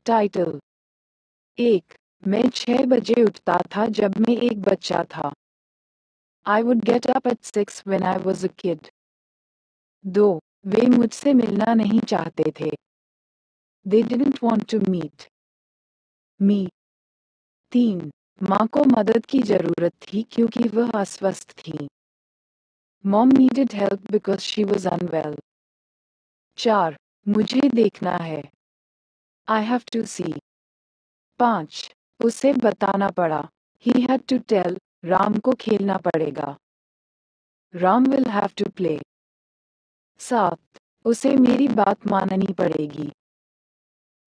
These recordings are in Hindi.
टाइटल 1. मैं 6 बजे उठता था जब मैं एक बच्चा था. I would get up at 6 when I was a kid. 2. वे मुझसे मिलना नहीं चाहते थे. They didn't want to meet me. 3. माँ को मदद की जरूरत थी क्योंकि वह अस्वस्थ थी. Mom needed help because she was unwell. 4. मुझे देखना है. I have to see. 5. उसे बताना पड़ा. He had to tell. Ram को खेलना पड़ेगा. Ram will have to play. 7. उसे मेरी बात माननी पड़ेगी.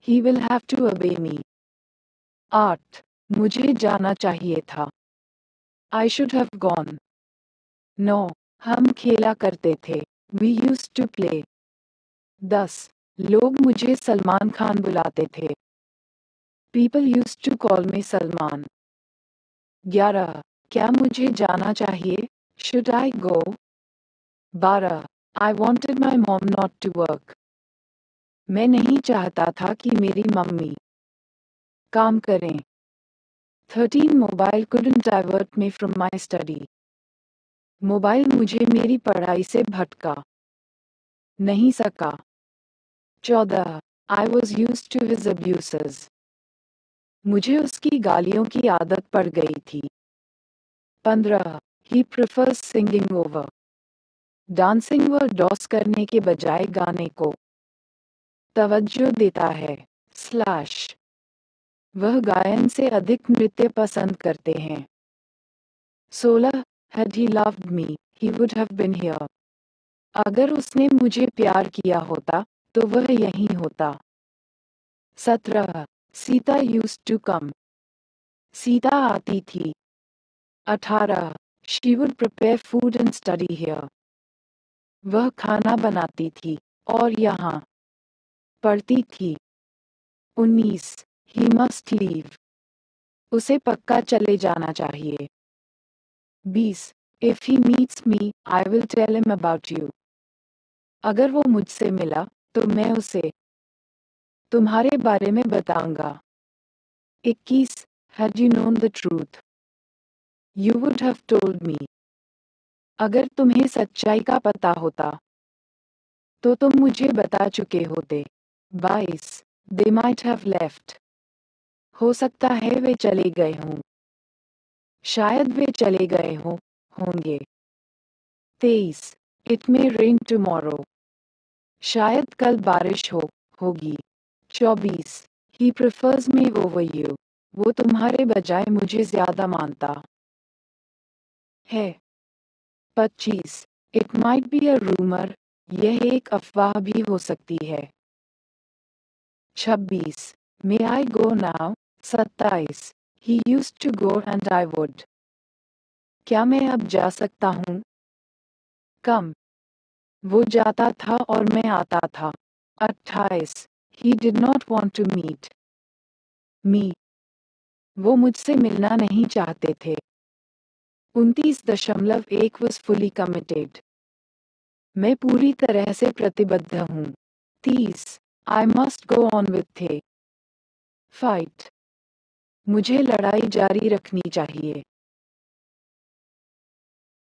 He will have to obey me. 8. मुझे जाना चाहिए था. I should have gone. 9. हम खेला करते थे. We used to play. 10. लोग मुझे सलमान खान बुलाते थे. People used to call me Salman. 11. क्या मुझे जाना चाहिए? Should I go? 12. I wanted my mom not to work. मैं नहीं चाहता था कि मेरी मम्मी काम करें. 13. Mobile couldn't divert me from my study. Mobile मुझे मेरी पढ़ाई से भटका नहीं सका. 14. I was used to his abuses. मुझे उसकी गालियों की आदत पड़ गई थी. 15. He prefers singing over. Dancing व डॉस करने के बजाय गाने को तवज्जो देता है. स्लैश. वह गायन से अधिक नृत्य पसंद करते हैं. 16. Had he loved me, he would have been here. अगर उसने मुझे प्यार किया होता तो वह यहीं होता. 17. Sita used to come. Sita आती थी. 18. She would prepare food and study here. वह खाना बनाती थी और यहाँ पढ़ती थी. 19. He must leave. उसे पक्का चले जाना चाहिए. 20. If he meets me, I will tell him about you. अगर वो मुझसे मिला तो मैं उसे तुम्हारे बारे में बताऊंगा. 21. Had you known the truth, you would have told me. अगर तुम्हें सच्चाई का पता होता तो तुम मुझे बता चुके होते. 22. They might have left. हो सकता है वे चले गए हों. शायद वे चले गए होंगे. 23. It may rain tomorrow. शायद कल बारिश होगी. 24. He prefers me over you. वो तुम्हारे बजाय मुझे ज्यादा मानता है. 25. It might be a rumor. यह एक अफवाह भी हो सकती है. 26. May I go now? 27. He used to go and I would. क्या मैं अब जा सकता हूँ? कम. वो जाता था और मैं आता था. 28. He did not want to meet me. वो मुझसे मिलना नहीं चाहते थे. 29.1 was fully committed. मैं पूरी तरह से प्रतिबद्ध हूँ. 30. I must go on with the fight. मुझे लड़ाई जारी रखनी चाहिए.